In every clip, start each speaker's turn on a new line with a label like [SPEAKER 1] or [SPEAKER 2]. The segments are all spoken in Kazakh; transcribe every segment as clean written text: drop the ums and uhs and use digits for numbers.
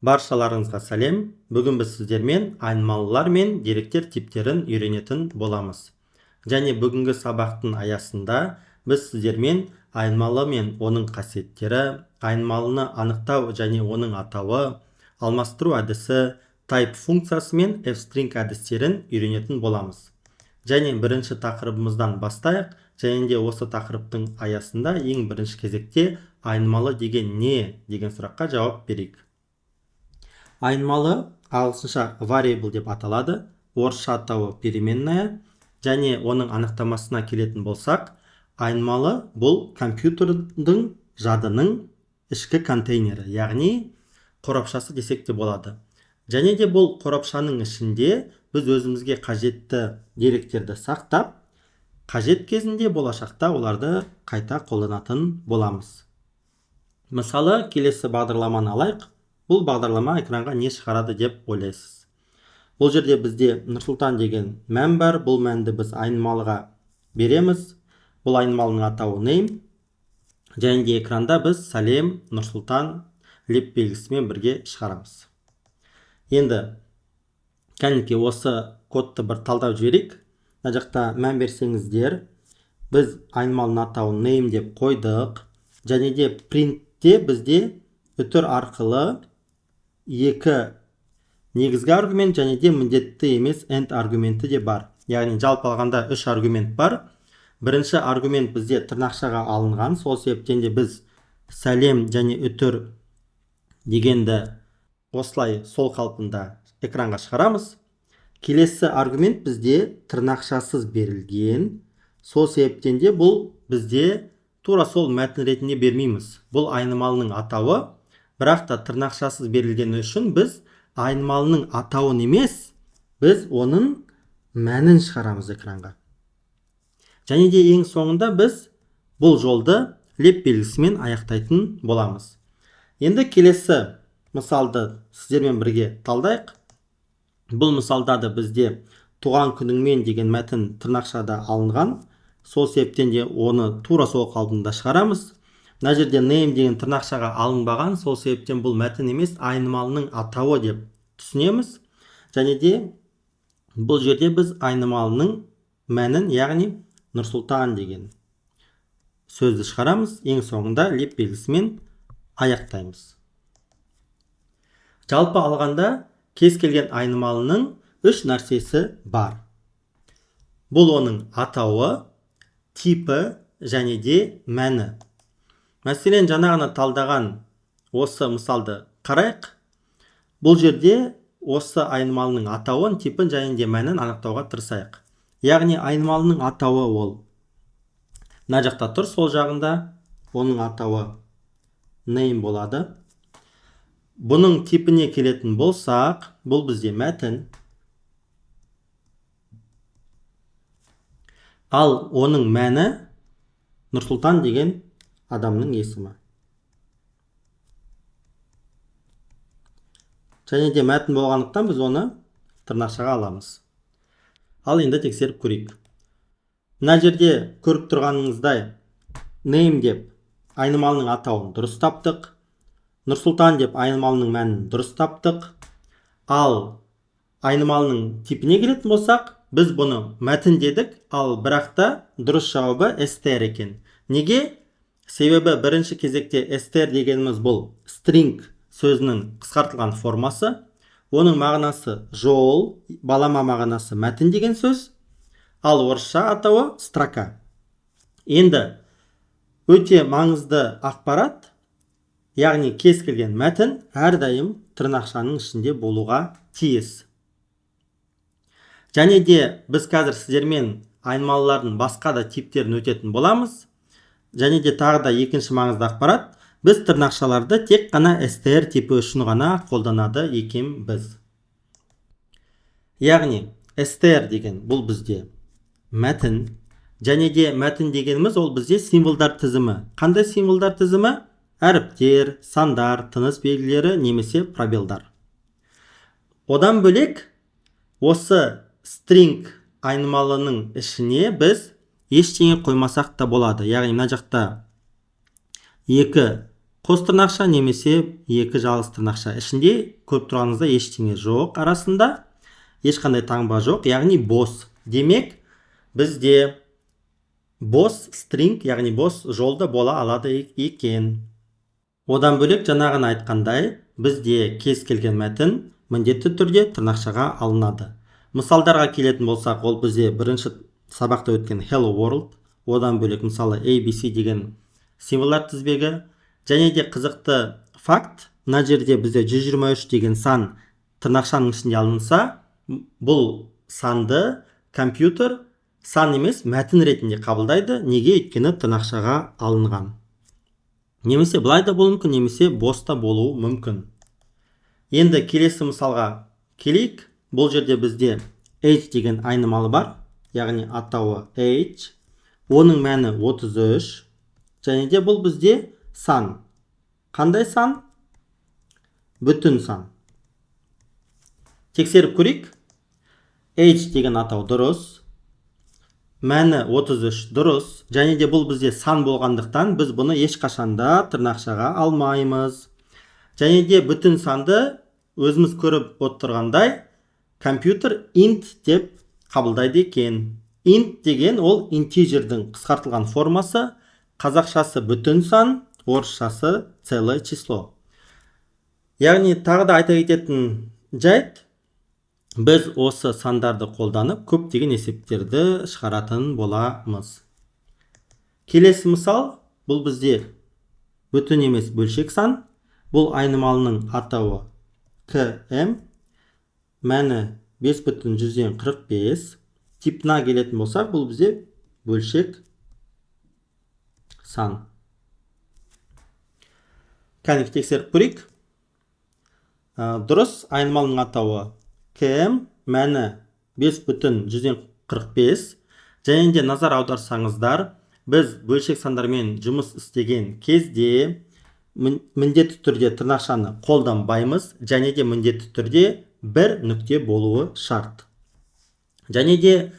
[SPEAKER 1] Баршаларыңызға сәлем. Бүгін біз сіздермен айнымалылар мен деректер типтерін үйренетін боламыз. Және бүгінгі сабақтың аясында біз сіздермен айнымалы мен оның қасиеттері, айнымалыны анықтау және оның атауы, алмастыру әдісі, type функциясы мен f-string әдістерін үйренетін боламыз. Және бірінші тақырыбымыздан бастайық, және де осы тақырыптың аясында ең бірінші кезекте айнымалы деген не деген сұраққа жауап берейік. Айнымалы ағылшынша variable деп аталады, орысша атауы переменная, және оның анықтамасына келетін болсақ, айнымалы бұл компьютердің жадының ішкі контейнері, яғни қорапшасы десек те болады. Және де бұл қорапшаның ішінде біз өзімізге қажетті деректерді сақтап, қажет кезінде болашақта оларды қайта қолданатын боламыз. Мысалы, келесі бағдарламаны алайық. Бұл бағдарлама экранға не шығарады деп ойлайсыз. Бұл жерде бізде Нұрсұлтан деген мән бар. Бұл мәнді біз айнымалыға береміз. Бұл айнымалының атауы name. Және де экранда біз сәлем Нұрсұлтан леп белгісімен бірге шығарамыз. Енді кәнекей осы кодты бір талдап жіберейік. Мына жақта мән берсеңіздер, біз айнымалының атауын name деп қойдық. Және де printте бізде үтір арқылы екі негізгі аргумент және де міндетті емес end аргументі де бар. Яғни жалпы алғанда 3 аргумент бар. Бірінші аргумент бізде тырнақшаға алынған, сол себептен де біз сәлем және үтір дегенді осылай сол қалпында экранға шығарамыз. Келесі аргумент бізде тырнақшасыз берілген, сол себептен де бұл бізде тура сол мәтін ретінде бермейміз. Бұл айнымалының атауы, бірақ та тырнақшасыз берілгені үшін біз айнымалының атауын емес, біз оның мәнін шығарамыз экранға. Және де ең соңында біз бұл жолды леп белгісімен аяқтайтын боламыз. Енді келесі мысалды сіздермен бірге талдайық. Бұл мысалда да бізде туған күніңмен деген мәтін тырнақшада алынған, сол себептен де оны тура сол қалпында шығарамыз. Мына жерде name деген тырнақшаға алынбаған, сол себептен бұл мәтін емес айнымалының атауы деп түсінеміз. Және де бұл жерде біз айнымалының мәнін, яғни Нұрсұлтан деген сөзді шығарамыз. Ең соңында леп белгісімен аяқтаймыз. Жалпы алғанда кез келген айнымалының 3 нәрсесі бар. Бұл оның атауы, типі және де мәні. Мәселен, жаңа ғана талдаған осы мысалды қарайық. Бұл жерде осы айнымалының атауын, типін және де мәнін анықтауға тырысайық. Яғни айнымалының атауы ол мына жақта тұр, сол жағында оның атауы name болады. Бұның типіне келетін болсақ, бұл бізде мәтін. Ал оның мәні Нұрсұлтан деген адамның есімі. Және де мәтін болғандықтан біз оны тырнақшаға аламыз. Ал енді тексеріп көрейік. Мына жерде көріп тұрғаныңыздай name деп айнымалының атауын дұрыс таптық. Нұрсұлтан деп айнымалының мәнін дұрыс таптық. Ал айнымалының типіне келетін болсақ, біз бұны мәтін дедік, ал бірақ та дұрыс жауабы str екен. Неге? Себебі бірінші кезекте str дегеніміз бұл string сөзінің қысқартылған формасы. Оның мағынасы жол, балама мағынасы мәтін деген сөз. Ал орысша атауы строка. Енді өте маңызды ақпарат, яғни кез келген мәтін әрдайым тырнақшаның ішінде болуға тиіс. Және де біз қазір сіздермен айнымалылардың басқа да типтерін өтетін боламыз. Және де тағы да екінші маңызды ақпарат, біз тырнақшаларды тек қана str типі үшін ғана қолданады екенбіз. Яғни str деген бұл бізде мәтін, және де мәтін дегеніміз ол бізде символдар тізімі. Қандай символдар тізімі? Әріптер, сандар, тыныс белгілері немесе пробелдар. Одан бөлек осы string айнымалының ішіне біз ештеңе қоймасақ та болады. Яғни мына жақта екі қос тырнақша немесе екі жалғыз тырнақша. Ішінде көріп тұрғаныңызда ештеңе жоқ, арасында ешқандай таңба жоқ, яғни бос. Демек, бізде бос стринг, яғни бос жолды бола алады екен. Одан бөлек жаңағыны айтқандай, бізде кез келген мәтін міндетті түрде тырнақшаға алынады. Мысалдарға келетін болсақ, ол бізде бірінші сабақта өткен Hello World, одан бөлек мысалы ABC деген символдар тізбегі, және де қызықты факт, мына жерде бізде 123 деген сан тырнақшаның ішінде алынса, бұл санды компьютер сан емес мәтін ретінде қабылдайды. Неге? Өйткені тырнақшаға алынған. Немесе былай да болуы мүмкін, немесе боста болуы мүмкін. Енді келесі мысалға келейік. Бұл жерде бізде H деген айнымалы бар, яғни атауы H. Оның мәні 33. Және де бұл бізде сан. Қандай сан? Бүтін сан. Тексеріп көрейік. H деген атау дұрыс. Мәні 33 дұрыс. Және де бұл бізде сан болғандықтан біз бұны ешқашанда тырнақшаға алмаймыз. Және де бүтін санды өзіміз көріп отырғандай компьютер int деп қабылдайды екен. Int деген ол интижердің қысқартылған формасы, қазақшасы бүтін сан, орысшасы целое число. Яғни тағы да айта кететін жайт, біз осы сандарды қолданып көптеген есептерді шығаратын боламыз. Келесі мысал, бұл бізде бүтін емес бөлшек сан. Бұл айнымалының атауы km, мәні 5,145. Типына келетін болсақ, бұл бізде бөлшек сан. Кәне тексеріп көрейік. Дұрыс, айнымалының атауы km, мәні 5,145. Және де назар аударсаңыздар, біз бөлшек сандармен жұмыс істеген кезде міндетті түрде тырнақшаны қолданбаймыз, және де міндетті түрде бір нүкте болуы шарт. Және де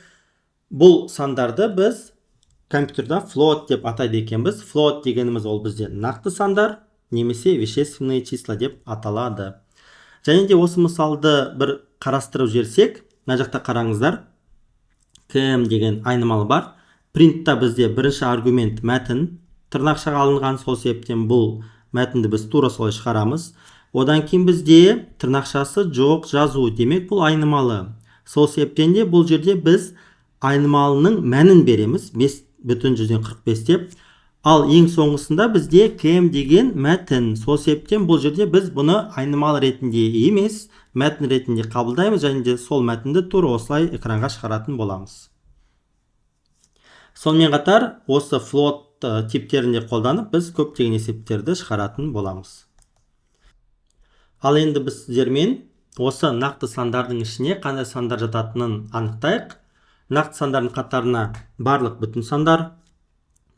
[SPEAKER 1] бұл сандарды біз компьютерда float деп атайды екенбіз. Float дегеніміз ол бізде нақты сандар, немесе вещественные числа деп аталады. Және де осы мысалды бір қарастырып жерсек, мына жақта қараңыздар, km деген айнымалы бар. Принтта бізде бірінші аргумент мәтін тырнақшаға алынған, сол себептен бұл мәтінді біз тура солай шығарамыз. Одан кейін бізде тырнақшасы жоқ жазу, демек бұл айнымалы. Сол себептен де бұл жерде біз айнымалының мәнін береміз, 5,145 деп. Ал ең соңғысында бізде km деген мәтін. Сол себептен бұл жерде біз бұны айнымалы ретінде емес, мәтін ретінде қабылдаймыз, және де сол мәтінді тура осылай экранға шығаратын боламыз. Сонымен қатар, осы float типтерінде қолданып, біз көптеген есептерді шығаратын боламыз. Ал енді біз сіздермен осы нақты сандардың ішіне қандай сандар жататынын анықтайық. Нақты сандардың қатарына барлық бүтін сандар,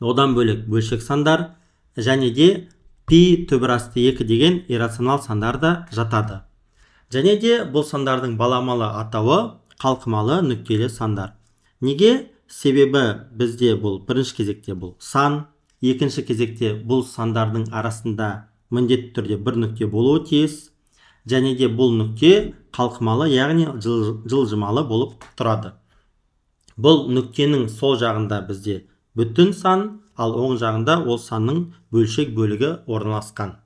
[SPEAKER 1] одан бөлек бөлшек сандар, және де пи төбірасты 2 деген иррационал сандар да жатады. Және де бұл сандардың баламалы атауы қалқымалы нүктелі сандар. Неге? Себебі бізде бұл бірінші кезекте бұл сан, екінші кезекте бұл сандардың арасында міндетті түрде бір нүкте болуы тиіс, және де бұл нүкте қалқымалы, яғни жылжымалы болып тұрады. Бұл нүктенің сол жағында бізде бүтін сан, ал оң жағында ол санның бөлшек бөлігі орналасқан.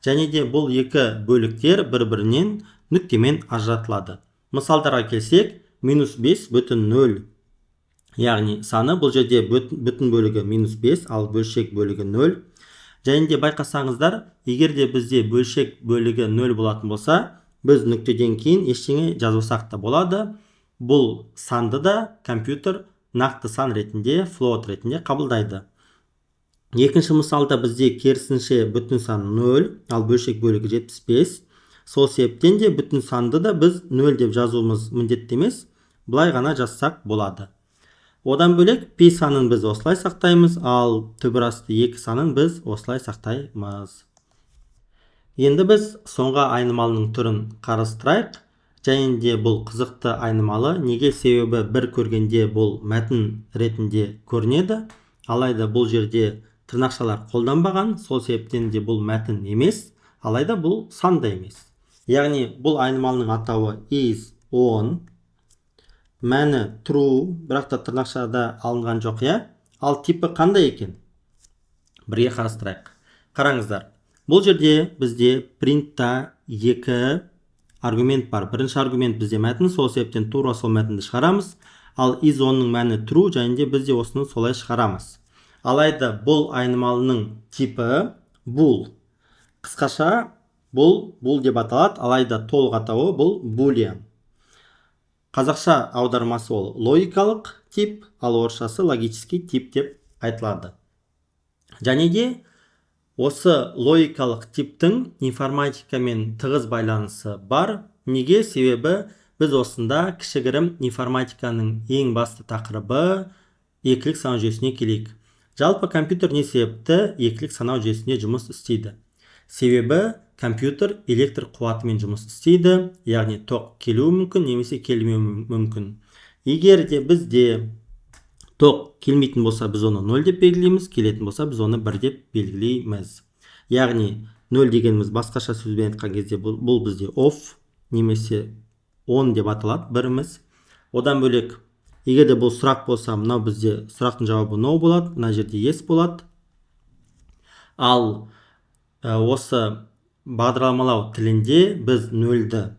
[SPEAKER 1] Және де бұл екі бөліктер бір-бірінен нүктемен ажыратылады. Мысалдарға келсек, -5,0, яғни саны бұл жерде бүтін бөлігі -5, ал бөлшек бөлігі 0. Және де байқасаңыздар, егер де бізде бөлшек бөлігі 0 болатын болса, біз нүктеден кейін ештеңе жазбасақ та болады. Бұл санды да компьютер нақты сан ретінде, float ретінде қабылдайды. Екінші мысалда бізде керісінше бүтін сан 0, ал бөлшек бөлігі 75. Сол себептен де бүтін санды да біз 0 деп жазуымыз міндетті емес, былай ғана жазсақ болады. Одан бөлек пи санын біз осылай сақтаймыз, ал төбірасты 2 санын біз осылай сақтаймыз. Енді біз соңғы айнымалының түрін қарастырайық. Және де бұл қызықты айнымалы. Неге? Себебі бір көргенде бұл мәтін ретінде көрінеді. Алайда бұл жерде тырнақшалар қолданбаған, сол себептен де бұл мәтін емес, алайда бұл сан да емес. Яғни бұл айнымалының атауы is, on, мәні true, бірақ та тырнақшада алынған жоқ, иә? Ал типі қандай екен? Бірге қарастырайық. Қараңыздар, бұл жерде бізде принтта екі аргумент бар. Бірінші аргумент бізде мәтін, сол себептен тура сол мәтінді шығарамыз. Ал is onның мәні true, және де бізде осыны солай шығарамыз. Алайда бұл айнымалының типі bool. Қысқаша бұл деп аталады, алайда толық атауы бұл boolean. Қазақша аудармасы ол логикалық тип, ал орысшасы логический тип деп айтылады. Және де осы логикалық типтің информатикамен тығыз байланысы бар. Неге? Себебі біз осында кішігірім информатиканың ең басты тақырыбы екілік санау жүйесіне келейік. Жалпы компьютер не себепті екілік санау жүйесінде жұмыс істейді? Себебі компьютер электр қуатымен жұмыс істейді, яғни тоқ келуі мүмкін, немесе келмеуі мүмкін. Егер де бізде тоқ келмейтін болса, біз оны 0 деп белгілейміз, келетін болса, біз оны 1 деп белгілейміз. Яғни 0 дегеніміз басқаша сөзбен айтқан кезде бұл бізде off, немесе on деп аталады біріміз. Одан бөлек, егер де бұл сұрақ болса, мынау бізде сұрақтың жауабы no болады, мына жерде yes болады. Ал осы бағдарламалау тілінде біз 0-ді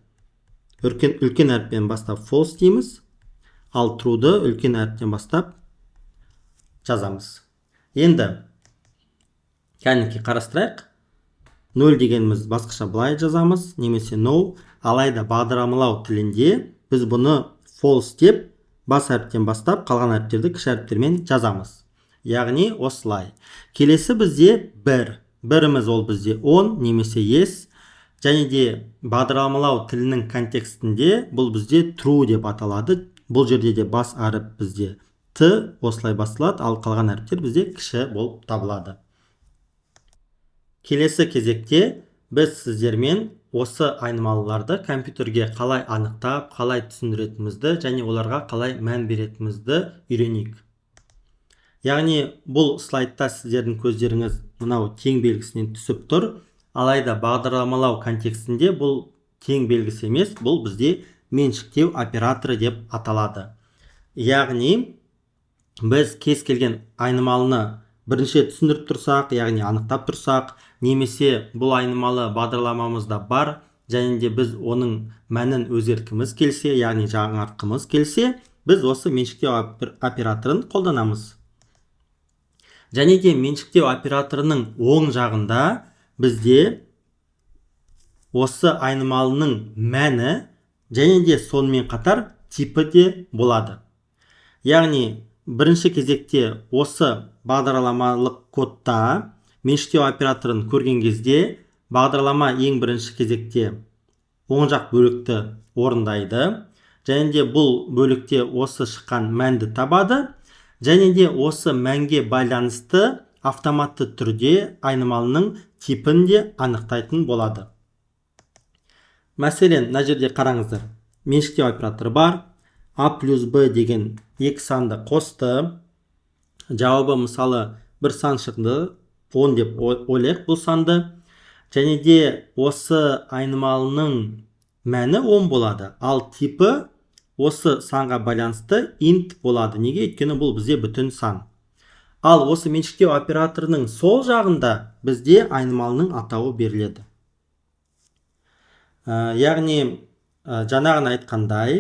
[SPEAKER 1] үлкен әріппен бастап false дейміз, ал true'ды үлкен әріптен бастап жазамыз. Енді кәнекей қарастырайық. 0 дегеніміз басқаша былай жазамыз, немесе no. Алайда бағдарламалау тілінде біз бұны false деп бас әріптен бастап қалған әріптерді кіші әріптермен жазамыз. Яғни осылай. Келесі бізде біріміз ол бізде on, немесе yes. Және де бағдарламалау тілінің контекстінде бұл бізде true деп аталады. Бұл жерде де бас әріп бізде t осылай басталады, ал қалған әріптер бізде кіші болып табылады. Келесі кезекте біз сіздермен осы айнымалыларды компьютерге қалай анықтап, қалай түсіндіретімізді және оларға қалай мән беретімізді үйренейік. Яғни бұл слайдта сіздердің көздеріңіз мынау тең белгісінен түсіп тұр, алайда бағдарламалау контекстінде бұл тең белгісі емес, бұл бізде меншіктеу операторы деп аталады. Яғни біз кез келген айнымалыны бірінші түсіндіріп тұрсақ, яғни анықтап тұрсақ, немесе бұл айнымалы бағдарламамызда бар, және де біз оның мәнін өзгерткіміз келсе, яғни жаңартқымыз келсе, біз осы меншіктеу операторын қолданамыз. Және де меншіктеу операторының оң жағында бізде осы айнымалының мәні және де сонымен қатар типі де болады. Яғни бірінші кезекте осы бағдарламалық кодта меншіктеу операторын көрген кезде бағдарлама ең бірінші кезекте оң жақ бөлікті орындайды, және де бұл бөлікте осы шыққан мәнді табады, және де осы мәнге байланысты автоматты түрде айнымалының типін де анықтайтын болады. Мәселен, мына жерде қараңыздар. Меншіктеу операторы бар, a плюс b деген екі санды қосты. Жауабы мысалы бір сан шықты, 10 деп ойлайық бұл санды. Және де осы айнымалының мәні 10 болады, ал типі осы санға байланысты int болады. Неге? Өйткені бұл бізде бүтін сан. Ал осы меншіктеу операторының сол жағында бізде айнымалының атауы беріледі. Яғни жаңағын айтқандай,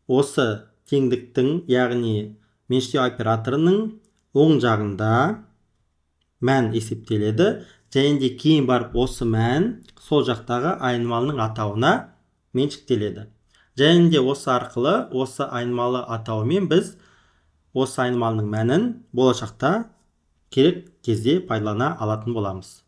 [SPEAKER 1] осы теңдіктің, яғни меншіктеу операторының оң жағында мән есептеледі, және де кейін барып осы мән сол жақтағы айнымалының атауына меншіктеледі. Және де осы арқылы осы айнымалы атауымен біз осы айнымалының мәнін болашақта керек кезде пайдалана алатын боламыз.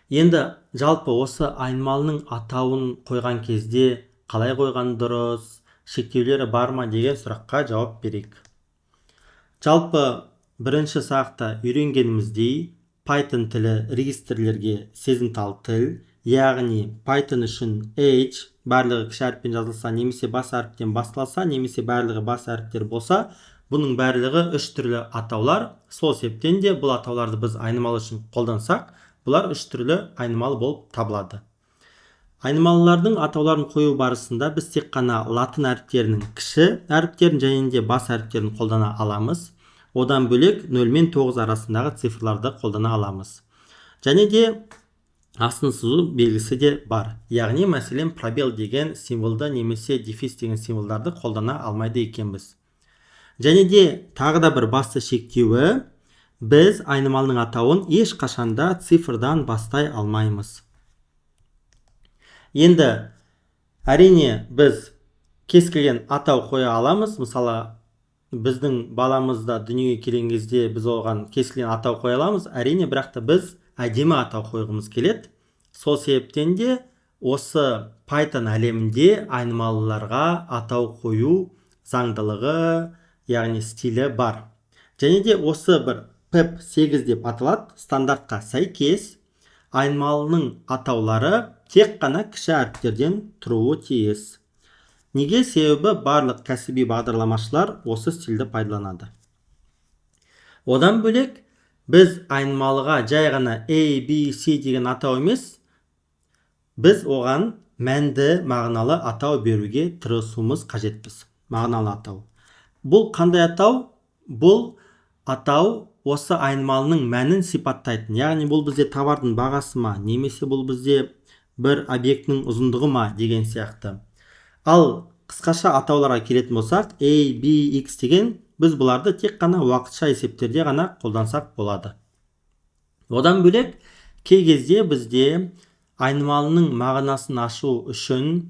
[SPEAKER 1] Енді жалпы осы айнымалының атауын қойған кезде қалай қойған дұрыс, шектеулері бар ма деген сұраққа жауап берейік. Жалпы бірінші сабақта үйренгеніміздей Python тілі регистрлерге сезімтал тіл, яғни Python үшін барлығы кіші әріппен жазылса, немесе бас әріптен басталса, немесе барлығы бас әріптер болса, Бұның барлығы үш түрлі атаулар. Сол себептен де бұл атауларды біз айнымалы үшін қолдансақ, бұлар үш түрлі айнымалы болып табылады. Айнымалылардың атауларын қою барысында біз тек қана латын әріптерінің кіші әріптерін және де бас әріптерін қолдана аламыз. Одан бөлек 0 мен 9 арасындағы цифрларды қолдана аламыз. Және де астын сызу белгісі де бар. Яғни мәселен пробел деген символды немесе дефис деген символдарды қолдана алмайды екенбіз. Және де тағы да бір басты шектеуі, біз айнымалының атауын еш қашанда цифрдан бастай алмаймыз. Енді әрине біз кез келген атау қоя аламыз. Мысалы, біздің баламызда дүниеге келген кезде біз оған кез келген атау қоя аламыз. Әрине, бірақ та біз әдемі атау қойғымыз келеді. Сол себептен де осы Python әлемінде айнымалыларға атау қою заңдылығы, яғни стилі бар. Және де осы бір PEP8 деп аталады стандартқа сәйкес айнымалының атаулары тек қана кіші әріптерден тұруы тиіс. Неге? Себебі барлық кәсіби бағдарламашылар осы стилді пайдаланады. Одан бөлек біз айнымалыға жай ғана A, B, C деген атау емес, біз оған мәнді мағыналы атау беруге тырысуымыз қажетпіз. Мағыналы атау. Бұл қандай атау? Бұл атау осы айнымалының мәнін сипаттайтын. Яғни бұл бізде товардың бағасы ма, немесе бұл бізде бір объектінің ұзындығы ма деген сияқты. Ал қысқаша атауларға келетін болсақ, A, B, X деген біз бұларды тек қана уақытша есептерде ғана қолдансақ болады. Одан бөлек кей кезде бізде айнымалының мағынасын ашу үшін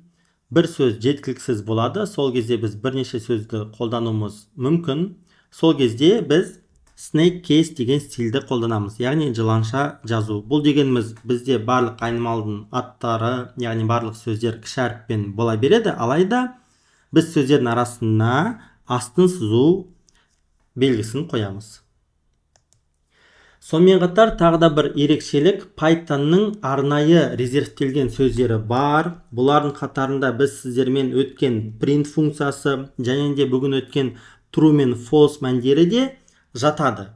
[SPEAKER 1] бір сөз жеткіліксіз болады. Сол кезде біз бірнеше сөзді қолдануымыз мүмкін. Сол кезде біз snake case деген стилді қолданамыз, яғни жыланша жазу. Бұл дегеніміз бізде барлық айнымалдың аттары, яғни барлық сөздер кіші әріппен бола береді, алайда біз сөздердің арасына астын сызу белгісін қоямыз. Сонымен қатар тағы да бір ерекшелік, Pythonның арнайы резервтелген сөздері бар. Бұлардың қатарында біз сіздермен өткен print функциясы және де бүгін өткен true мен false мәндері де жатады.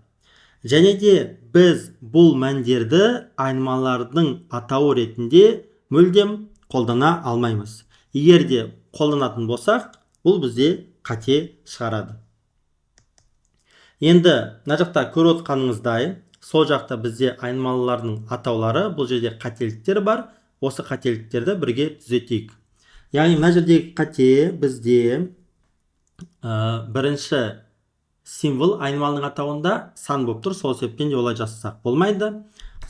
[SPEAKER 1] Және де біз бұл мәндерді айнымалардың атауы ретінде мүлдем қолдана алмаймыз. Егер де қолданатын болсақ, бұл бізде қате шығарады. Енді мына жақта көріп отқаныңыздай, сол жақта бізде айнымалылардың атаулары, бұл жерде қателіктер бар. Осы қателіктерді бірге түзетейік. Яғни мына жердегі қате бізде бірінші символ айнымалының атауында сан болып тұр. Сол себептен де олай жасасақ болмайды.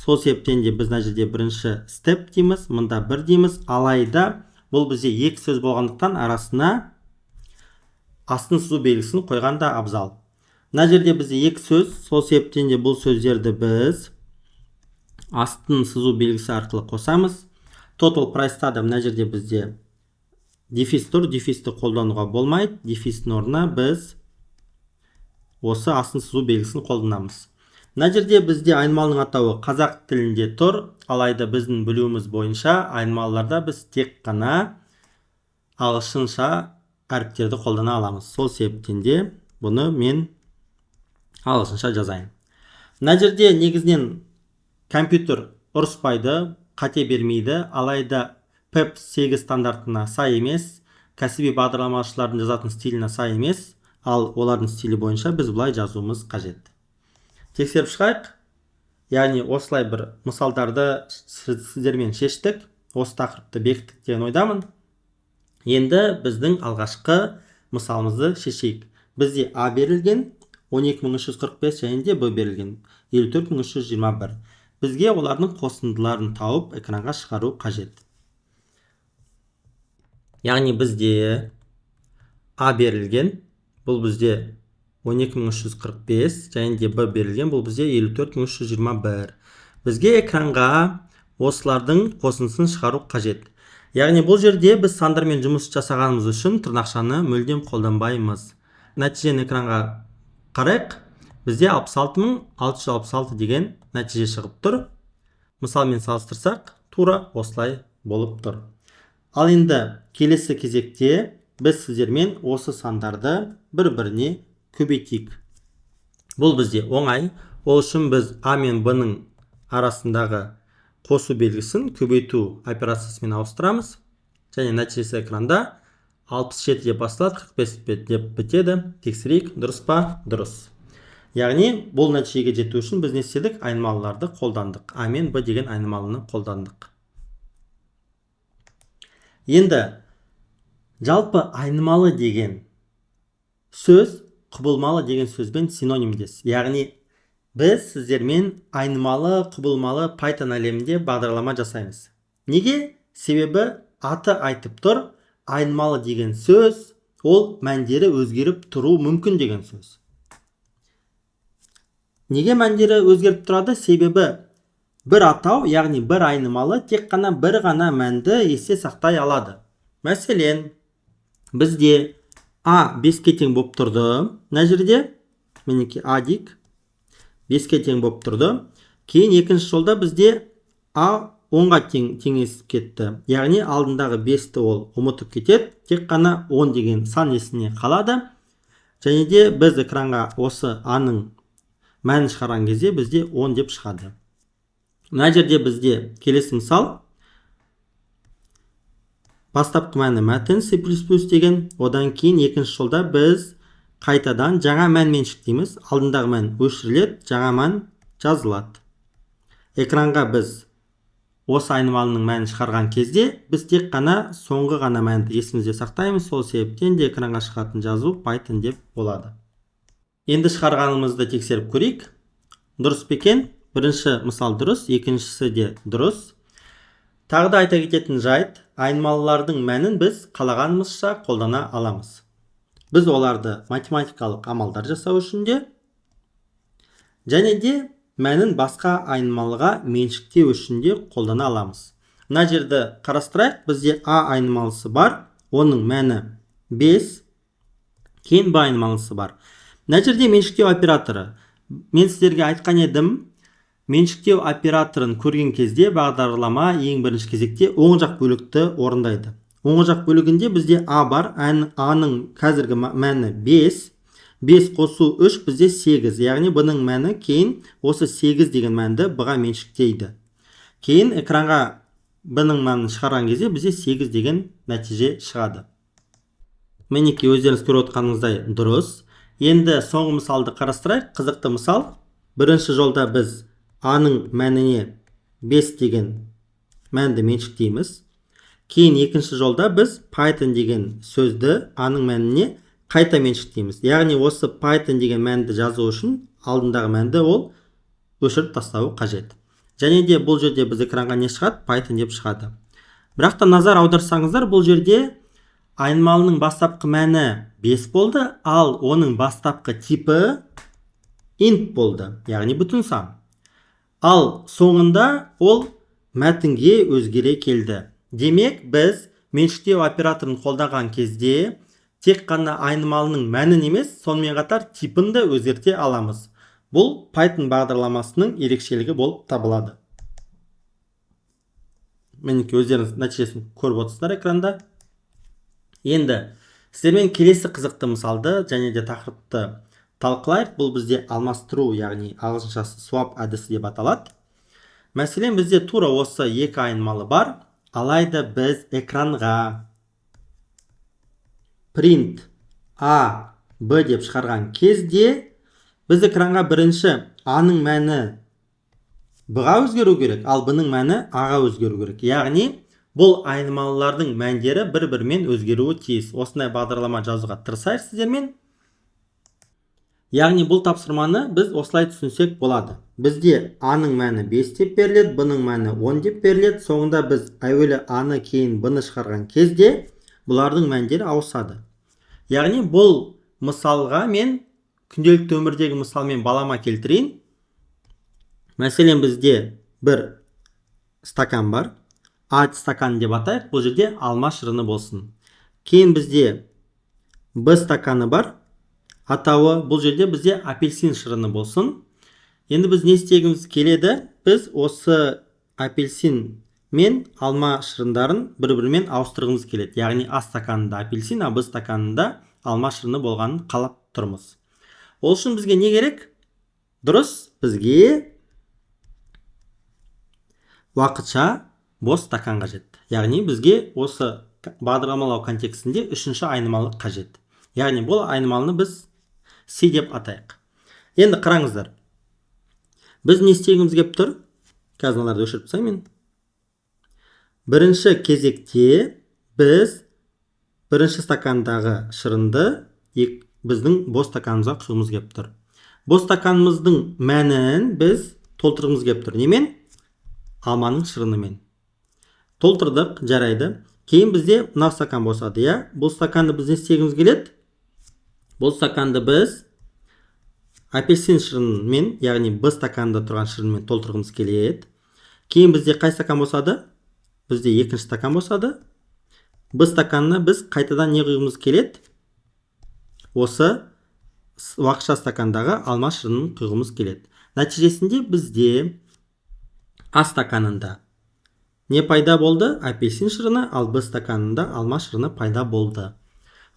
[SPEAKER 1] Сол себептен де біз мына жерде бірінші step дейміз, мұнда 1 дейміз. Алайда бұл бізде екі сөз болғандықтан арасына астын сызу белгісін қойғанда абзал. Мына жерде бізде екі сөз, сол себептен де бұл сөздерді біз астын сызу белгісі арқылы қосамыз. Total price'та да мына жерде бізде дефис тұр, дефисті қолдануға болмайды. Дефистің орнына біз осы астын сызу белгісін қолданамыз. Мына жерде бізде айнымалының атауы қазақ тілінде тұр, алайда біздің білуіміз бойынша айнымалыларда біз тек қана ағылшынша әріптерді қолдана аламыз. Сол себептен де бұны мен ағылшынша жазайын. Мына жерде негізінен компьютер ұрыспайды, қате бермейді, алайда PEP8 стандартына сай емес, кәсіби бағдарламашылардың жазатын стиліне сай емес, ал олардың стилі бойынша біз бұлай жазуымыз қажет. Тексеріп шығайық. Яғни осылай бір мысалдарды сіздермен шештік, осы тақырыпты бекіттік деген ойдамын. Енді біздің алғашқы мысалымызды шешейік. Бізде A берілген 12345 және де B берілген 54321. Бізге олардың қосындыларын тауып экранға шығару қажет. Яғни бізде A берілген, бұл бізде 12345 және де B берілген, бұл бізде 54321. Бізге экранға осылардың қосындысын шығару қажет. Яғни бұл жерде біз сандармен жұмыс жасағанымыз үшін тырнақшаны мүлдем қолданбаймыз. Нәтижені экранға қарайық. Бізде 66666 деген нәтиже шығып тұр. Мысалмен салыстырсақ, тура осылай болып тұр. Ал енді келесі кезекте біз сіздермен осы сандарды бір-біріне көбейтейік. Бұл бізде оңай. Ол үшін біз А мен Б-ның арасындағы қосу белгісін көбейту операциясымен ауыстырамыз. Және нәтижесі экранда 67 деп басталады, 45 деп бітеді. Тексерейік, дұрыс па? Дұрыс. Яғни бұл нәтижеге жету үшін біз не істедік? Айнымалыларды қолдандық. А мен Б деген айнымалыны қолдандық. Енді жалпы айнымалы деген сөз құбылмалы деген сөзбен синонимдес. Яғни біз сіздермен айнымалы, құбылмалы Python әлемінде бағдарлама жасаймыз. Неге? Себебі аты айтып тұр, айнымалы деген сөз, ол мәндері өзгеріп тұру мүмкін деген сөз. Неге мәндері өзгеріп тұрады? Себебі бір атау, яғни бір айнымалы тек қана бір ғана мәнді есте сақтай алады. Мәселен, бізде А 5-ке тең болып тұрды. Мына жерде, мінекей А дейік, 5-ке тең болып тұрды. Кейін екінші жолда бізде А 10-ға теңесіп кетті. Яғни алдындағы 5-ті ол ұмытып кетеді. Тек қана 10 деген сан есіне қалады. Және де біз экранға осы А-ның мәнін шығарған кезде бізде 10 деп шығады. Мына жерде бізде келесі мысал. Бастапқы мәні мәтін C++ деген. Одан кейін екінші жолда біз қайтадан жаңа мән меншіктейміз. Алдындағы мән өшіріледі, жаңа мән жазылады. Экранға біз осы айнымалының мәнін шығарған кезде біз тек қана соңғы ғана мәнді есімізде сақтаймыз. Сол себептен де экранға шығатын жазу Python деп болады. Енді шығарғанымызды тексеріп көрейік. Дұрыс па екен? Бірінші мысал дұрыс, екіншісі де дұрыс. Тағы да айта кететін жайт, айнымалылардың мәнін біз қалағанымызша қолдана аламыз. Біз оларды математикалық амалдар жасау үшін де және де мәнін басқа айнымалыға меншіктеу үшін де қолдана аламыз. Мына жерді қарастырайық. Бізде А айнымалысы бар, оның мәні 5, кейін Б айнымалысы бар. Мына жерде меншіктеу операторы. Мен сіздерге айтқан едім, меншіктеу операторын көрген кезде бағдарлама ең бірінші кезекте оң жақ бөлікті орындайды. Оң жақ бөлігінде бізде А бар, А-ның қазіргі мәні 5, 5 қосу 3 бізде 8, яғни бұның мәні кейін осы 8 деген мәнді Б-ға меншіктейді. Кейін экранға Б-ның мәнін шығарған кезде бізде 8 деген нәтиже шығады. Мінекей өздеріңіз көріп отқаныңыздай дұрыс. Енді соңғы мысалды қарастырайық. Қызықты мысал. Бірінші жолда біз А-ның мәніне 5 деген мәнді меншіктейміз. Кейін екінші жолда біз Python деген сөзді А-ның мәніне қайта меншіктейміз. Яғни осы Python деген мәнді жазу үшін алдындағы мәнді ол өшіріп тастауы қажет. Және де бұл жерде біз экранға не шығады? Python деп шығады. Бірақ та назар аударсаңыздар, бұл жерде айнымалының бастапқы мәні 5 болды, ал оның бастапқы типі int болды, яғни бүтін сан. Ал соңында ол мәтінге өзгере келді. Демек, біз меншіктеу операторын қолдаған кезде тек қана айнымалының мәнін емес, сонымен қатар типін де өзгерте аламыз. Бұл Python бағдарламасының ерекшелігі болып табылады. Мінекей өздеріңіз нәтижесін көріп отырсыздар экранда. Енді сіздермен келесі қызықты мысалды және де тақырыпты талқылайық. Бұл бізде алмастыру, яғни ағылшыншасы swap әдісі деп аталады. Мәселен, бізде тура осы екі айнымалы бар. Алайда біз экранға print A, B деп шығарған кезде біз экранға бірінші A-ның мәні B-ға өзгеру керек, ал B-ның мәні A-ға өзгеру керек. Яғни бұл айнымалылардың мәндері бір-бірімен өзгеруі тиіс. Осындай бағдарлама жазуға тырысайық сіздермен. Яғни бұл тапсырманы біз осылай түсінсек болады. Бізде А-ның мәні 5 деп беріледі, B-ның мәні 10 деп беріледі. Соңында біз әуелі А-ны кейін B-ны шығарған кезде бұлардың мәндері ауысады. Яғни бұл мысалға мен күнделікті өмірдегі мысалмен балама келтірейін. Мәселен, бізде бір стакан бар. А стакан деп атайық. Бұл жерде алма шырыны болсын. Кейін бізде Б стаканы бар. Атауы бұл жерде бізде апельсин шырыны болсын. Енді біз не істегіміз келеді? Біз осы апельсин мен алма шырындарын бір-бірімен ауыстырғымыз келеді. Яғни А стаканында апельсин, а Б стаканында алма шырыны болғанын қалап тұрмыз. Ол үшін бізге не керек? Дұрыс, бізге уақытша бос стакан қажет. Яғни бізге осы бағдарламалау контекстінде үшінші айнымалы қажет. Яғни бұл айнымалыны біз C деп атайық. Енді қараңыздар. Біз не істегіміз келіп тұр? Қазір мыналарды өшіріп тастаймын мен. Бірінші кезекте біз бірінші стакандағы шырынды біздің бос стаканымызға құйғымыз келіп тұр. Бос стаканымыздың мәнін біз толтырғымыз келіп тұр. Немен? Алманың шырынымен. Толтырдық, жарайды. Кейін бізде мына стакан босады, иә? Бұл стаканды біз не істегіміз келеді? Бұл стаканды біз апельсин шырынымен, яғни Б стаканда тұрған шырынмен толтырғымыз келеді. Кейін бізде қай стакан босады? Бізде екінші стакан босады. Б стаканына біз қайтадан не құйғымыз келеді? Осы уақытша стакандағы алма шырынын құйғымыз келеді. Нәтижесінде бізде А стаканында не пайда болды? Апельсин шырыны, ал Б стаканында алма шырыны пайда болды.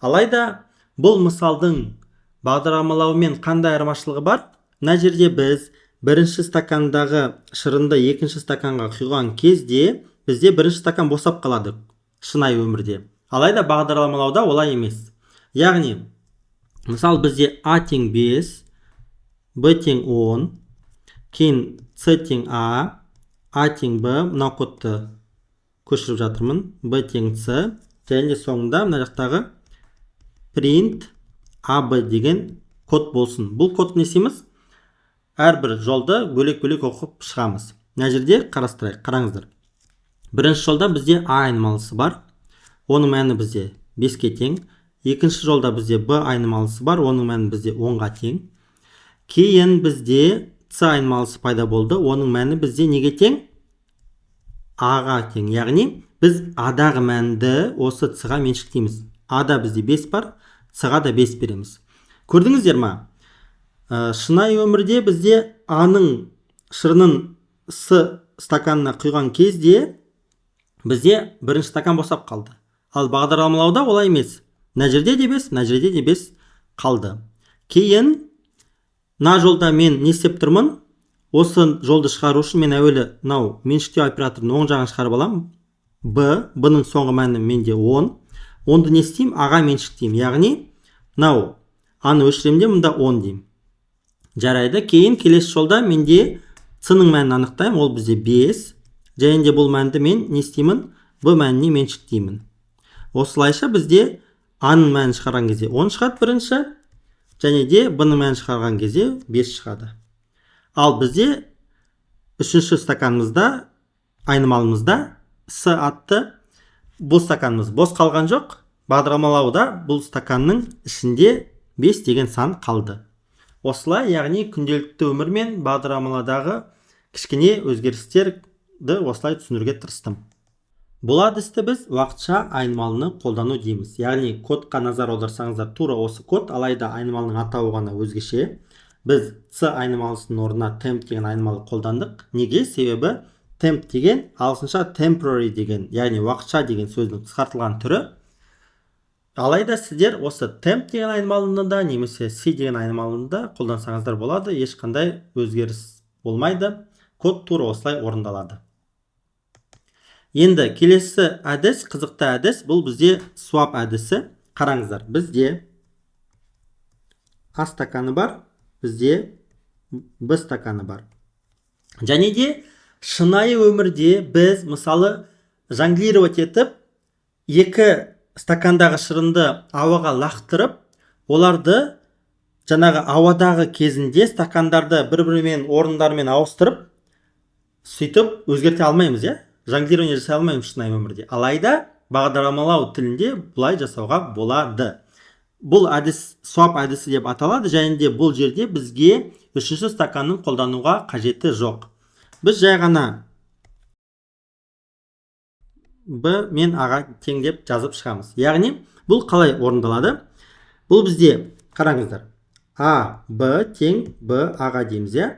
[SPEAKER 1] Алайда бұл мысалдың бағдарламалауымен қандай айырмашылығы бар? Мына жерде біз бірінші стакандағы шырынды екінші стаканға құйған кезде бізде бірінші стакан босап қалады шынайы өмірде. Алайда бағдарламалауда олай емес. Яғни, мысал бізде А тең 5, Б тең 10, кейін С тең А тең Б, мынау кодты көшіріп жатырмын, Б тең С, және соңында мына жақтағы print AB деген код болсын. Бұл код не істейміз? Әрбір жолды бөлек-бөлек оқып шығамыз. Мына жерде қарастырайық, қараңыздар. Бірінші жолда бізде А айнымалысы бар. Оның мәні бізде 5-ке тең. Екінші жолда бізде Б айнымалысы бар. Оның мәні бізде 10-ға тең. Кейін бізде С айнымалысы пайда болды. Оның мәні бізде неге тең? А-ға тең. Яғни біз А-дағы мәнді осы С-ға меншіктейміз. А-да бізде 5 бар, С-ға да 5 береміз. Көрдіңіздер ма? Шынайы өмірде бізде А-ның шырынын С стаканына құйған кезде бізде бірінші стакан босап қалды. Ал бағдарламалауда олай емес. Мына жерде де 5, мына жерде де 5 қалды. Кейін мына жолда мен не істеп тұрмын? Осы жолды шығару үшін мен әуелі мынау меншіктеу операторын оң жағын шығарып аламын. Б-ның соңғы мәні менде 10. Онды не істеймін? А-ға меншіктеймін. Яғни мынау А-ны өшіремде, мұнда 10 деймін. Жарайды. Кейін келесі жолда менде С-ның мәнін анықтаймын. Ол бізде 5. Және де бұл мәнді мен не істеймін? Б мәніне меншіктеймін. Осылайша бізде А-ның мәнін шығарған кезде 10 шығады бірінші, және де Б-ның мәнін шығарған кезде 5 шығады. Ал бізде үшінші стаканымызда, айнымалымызда С атты бұл стаканымыз бос қалған жоқ. Бағдарламалауда бұл стаканның ішінде 5 деген сан қалды. Осылай, яғни күнделікті өмір мен бағдарламаладағы кішкене өзгерістерді осылай түсіндіруге тырыстым. Бұл әдісті біз уақытша айнымалыны қолдану дейміз. Яғни кодқа назар аударсаңыздар, тура осы код, алайда айнымалының атауы ғана өзгеше. Біз С айнымалысының орнына temp деген айнымалы қолдандық. Неге? Себебі temp деген ағылшынша temporary деген, яғни уақытша деген сөздің қысқартылған түрі. Алайда сіздер осы temp деген айнымалыны да немесе C деген айнымалыны да қолдансаңыздар болады, ешқандай өзгеріс болмайды. Код тура осылай орындалады. Енді келесі әдіс, қызықты әдіс, бұл бізде swap әдісі. Қараңыздар, бізде А стаканы бар, бізде Б стаканы бар. Және де шынайы өмірде біз мысалы жонглировать етіп, екі стакандағы шырынды ауаға лақтырып, оларды жаңағы ауадағы кезінде стакандарды бір-бірімен орындарымен ауыстырып, сөйтіп өзгерте алмаймыз, иә? Жонглирование жасай алмаймыз шынайы өмірде. Алайда бағдарламалау тілінде бұлай жасауға болады. Бұл әдіс swap әдісі деп аталады, және де бұл жерде бізге үшінші стаканның қолдануға қажеті жоқ. Біз жай ғана Б мен А-ға тең деп жазып шығамыз. Яғни бұл қалай орындалады? Бұл бізде, қараңыздар, А, Б тең Б, А-ға дейміз, иә?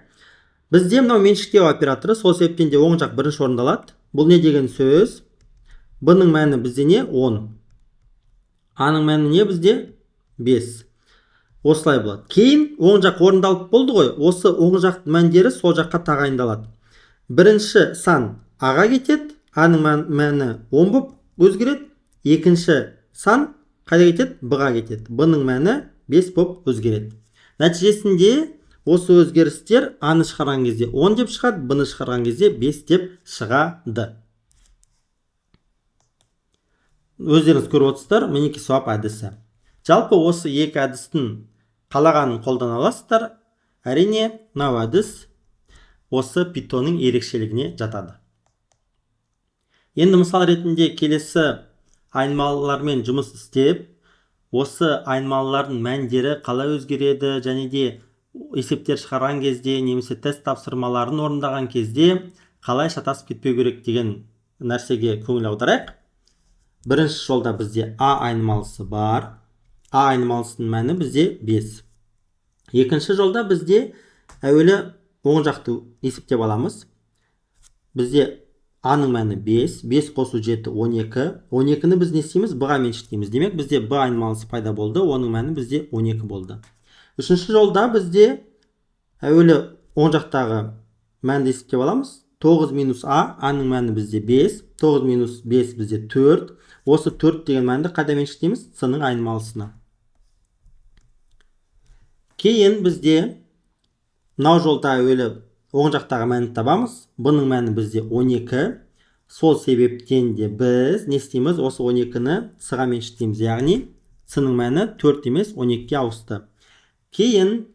[SPEAKER 1] Бізде мынау меншіктеу операторы, сол себептен де оң жақ бірінші орындалады. Бұл не деген сөз? Б-ның мәні бізде не? 10. А-ның мәні не бізде? 5. осылай болады. Кейін оң жақ орындалып болды ғой. Осы оң жақ мәндері сол жаққа тағайындалады. Бірінші сан аға кетеді, аның мәні 10 болып өзгереді. Екінші сан қайда кетеді? Б-ға кетеді. Б-ның мәні 5 болып өзгереді. Нәтижесінде осы өзгерістер А-ны шығарған кезде 10 деп шығады, Б-ны шығарған кезде 5 деп шығады. Өздеріңіз көріп отырсыздар, мінеки суап әдісі. Жалпы осы екі әдістің қалағанын қолдана аласыздар. Әрине, мынау әдіс осы Pythonның ерекшелігіне жатады. Енді мысал ретінде келесі айнымалылармен жұмыс істеп, осы айнымалылардың мәндері қалай өзгереді және де есептер шығарған кезде немесе тест тапсырмаларын орындаған кезде қалай шатасып кетпеу керек деген нәрсеге көңіл аударайық. Бірінші жолда бізде А айнымалысы бар. А айнымалысының мәні бізде 5. Екінші жолда бізде әуелі оң жақты есептеп аламыз. Бізде А-ның мәні 5. 5 қосу 7 12. 12-ні біз не істейміз? Б-ға меншіктейміз. Демек бізде Б айнымалысы пайда болды. Оның мәні бізде 12 болды. Үшінші жолда бізде әуелі оң жақтағы мәнді есептеп аламыз. 9 минус А. А-ның мәні бізде 5. 9 минус 5 бізде 4. Осы 4 деген мәнді қайда меншіктейміз? С-ның айнымалысына. Кейін бізде мынау жолда әуелі оң жақтағы мәнді табамыз. Бұның мәні бізде 12. Сол себептен де біз не істейміз? Осы 12-ні С-ға меншіктейміз. Яғни С-ның мәні 4 емес 12-ге ауысты. Кейін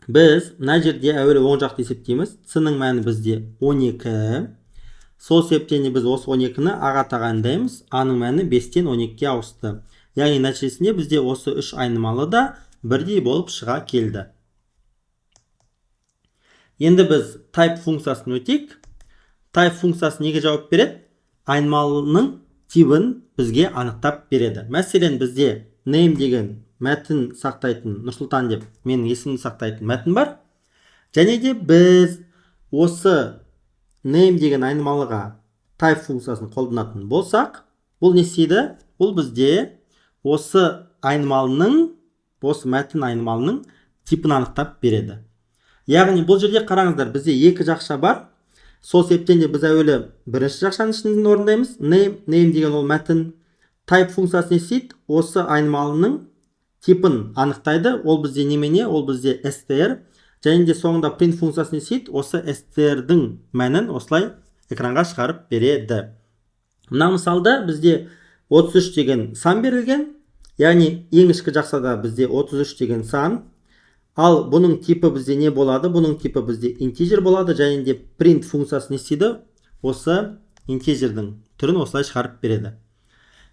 [SPEAKER 1] біз мына жерде әуелі оң жақты есептейміз. С-ның мәні бізде 12. Сол себептен де біз осы 12-ні А-ға тағайындаймыз. А-ның мәні 5-тен 12-ге ауысты. Яғни нәтижесінде бізде осы 3 айнымалы да бірдей болып шыға келді. Енді біз type функциясын өтейік. Type функциясы неге жауап береді? Айнымалының типін бізге анықтап береді. Мәселен, бізде name деген мәтін сақтайтын, Нұрсұлтан деп менің есімді сақтайтын мәтін бар. Және де біз осы name деген айнымалыға type функциясын қолданатын болсақ, бұл не істейді? Бұл бізде осы айнымалының, осы мәтін айнымалының типін анықтап береді. Яғни бұл жерде қараңыздар, бізде екі жақша бар. Сол себептен де біз әуелі бірінші жақшаның ішін орындаймыз. Name деген ол мәтін. Type функциясы не істейді? Осы айнымалының типін анықтайды. Ол бізде немене? Ол бізде str. Және де соңында print функциясы не істейді? Осы str-дің мәнін осылай экранға шығарып береді. Мына мысалда бізде 33 деген сан берілген. Яғни ең ішкі жақсада бізде 33 деген сан. Ал бұның типі бізде не болады? Бұның типі бізде integer болады. Және де print функциясы не істейді? Осы integerдің түрін осылай шығарып береді.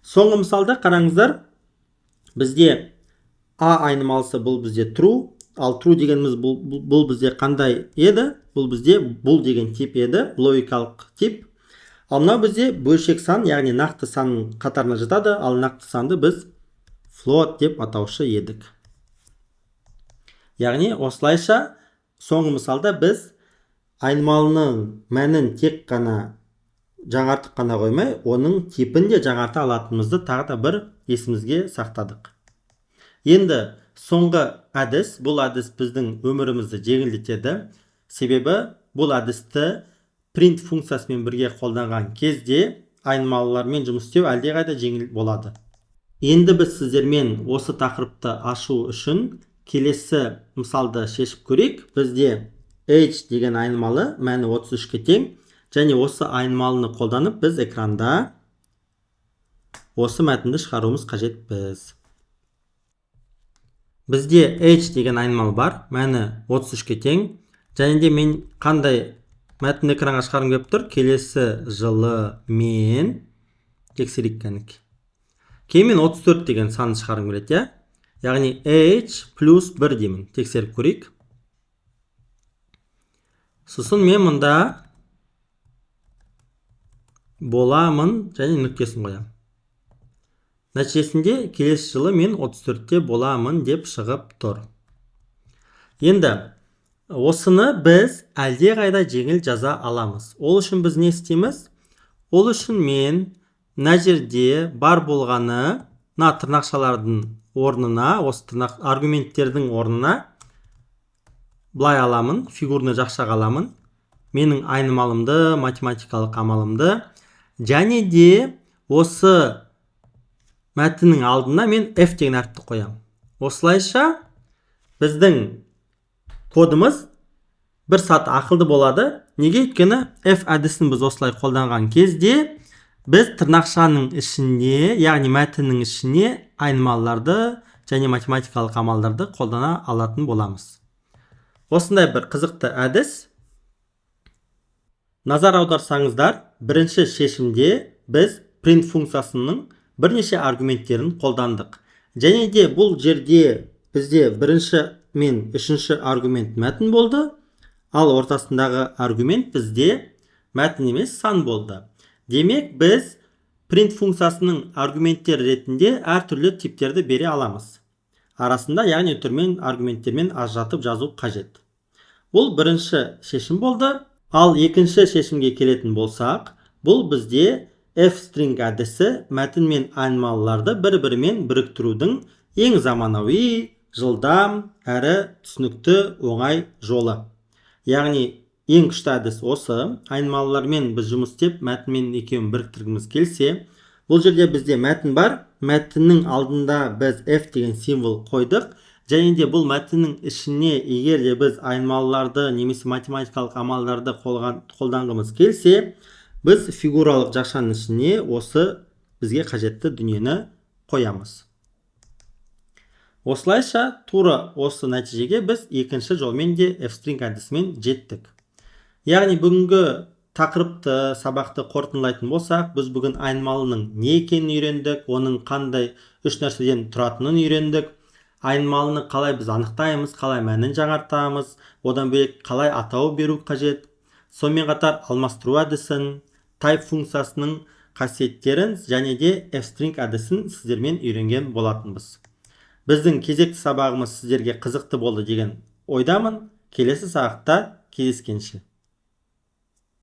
[SPEAKER 1] Соңғы мысалда қараңыздар, бізде A айнымалысы бұл бізде true. Ал true дегеніміз бұл бізде қандай еді? Бұл бізде бұл деген тип еді, логикалық тип. Ал мынау бізде бөлшек сан, яғни нақты санның қатарына жатады. Ал нақты санды біз float деп атаушы едік. Яғни осылайша соңғы мысалда біз айнымалының мәнін тек қана жаңартып қана қоймай, оның типін де жаңарта алатынымызды тағы да бір есімізге сақтадық. Енді соңғы әдіс, бұл әдіс біздің өмірімізді жеңілдетеді. Себебі бұл әдісті print функциясымен бірге қолданған кезде айнымалылармен жұмыс істеу әлдеқайда жеңіл болады. Енді біз сіздермен осы тақырыпты ашу үшін келесі мысалды шешіп көрейік. Бізде h деген айнымалы мәні 33-ке тең. Және осы айнымалыны қолданып біз экранда осы мәтінді шығаруымыз қажет біз. Бізде h деген айнымал бар, мәні 33-ке тең. Және де мен қандай мәтін экранға шығарғым келіп тұр? Келесі жылы мен тексерейік кәнекей. Кейін мен 34 деген санды шығарғым келеді, иә? Яғни h плюс 1 деймін. Тексеріп көрейік. Сосын мен мұнда боламын және нүктесін қоямын. Нәтижесінде келесі жылы мен 34-те боламын деп шығып тұр. Енді осыны біз әлдеқайда жеңіл жаза аламыз. Ол үшін біз не істейміз? Ол үшін мен мына жерде бар болғаны мына тырнақшалардың орнына, осы аргументтердің орнына былай аламын, фигурны жақшаға аламын. Менің айнымалымды, математикалық амалымды, және де осы мәтіннің алдына мен f деген әріпті қоямын. Осылайша біздің кодымыз бір саты ақылды болады. Неге? Өйткені f әдісін біз осылай қолданған кезде біз тырнақшаның ішіне, яғни мәтіннің ішіне айнымалыларды және математикалық амалдарды қолдана алатын боламыз. Осындай бір қызықты әдіс. Назар аударсаңыздар, бірінші шешімде біз print функциясының бірнеше аргументтерін қолдандық. Және де бұл жерде бізде бірінші мен үшінші аргумент мәтін болды, ал ортасындағы аргумент бізде мәтін емес, сан болды. Демек, біз print функциясының аргументтер ретінде әртүрлі типтерді бере аламыз. Арасында, яғни түрмен аргументтермен ажыратып жазу қажет. Бұл бірінші шешім болды. Ал екінші шешімге келетін болсақ, бұл бізде f-string әдісі мәтін мен айнымалыларды бір-бірімен біріктірудің ең заманауи, жылдам әрі түсінікті оңай жолы. Яғни ең күшті әдіс осы. Айнымалылармен біз жұмыс істеп, мәтінмен екеуін біріктіргіміз келсе, бұл жерде бізде мәтін бар. Мәтіннің алдында біз f деген символ қойдық. Және де бұл мәтіннің ішіне егер де біз айнымалыларды немесе математикалық амалдарды қолданғымыз келсе, біз фигуралық жақшаның ішіне осы бізге қажетті дүниені қоямыз. Осылайша тура осы нәтижеге біз екінші жолмен де f-string әдісімен жеттік. Яғни бүгінгі тақырыпты, сабақты қорытындылайтын болсақ, біз бүгін айнымалының не екенін үйрендік, оның қандай үш нәрседен тұратынын үйрендік. Айнымалыны қалай біз анықтаймыз, қалай мәнін жаңартамыз, одан бөлек қалай атау беру қажет. Сонымен қатар алмастыру әдісін, type функциясының қасиеттерін және де f-string әдісін сіздермен үйренген болатынбыз. Біздің кезекті сабағымыз сіздерге қызықты болды деген ойдамын. Келесі сабақта кездескенше.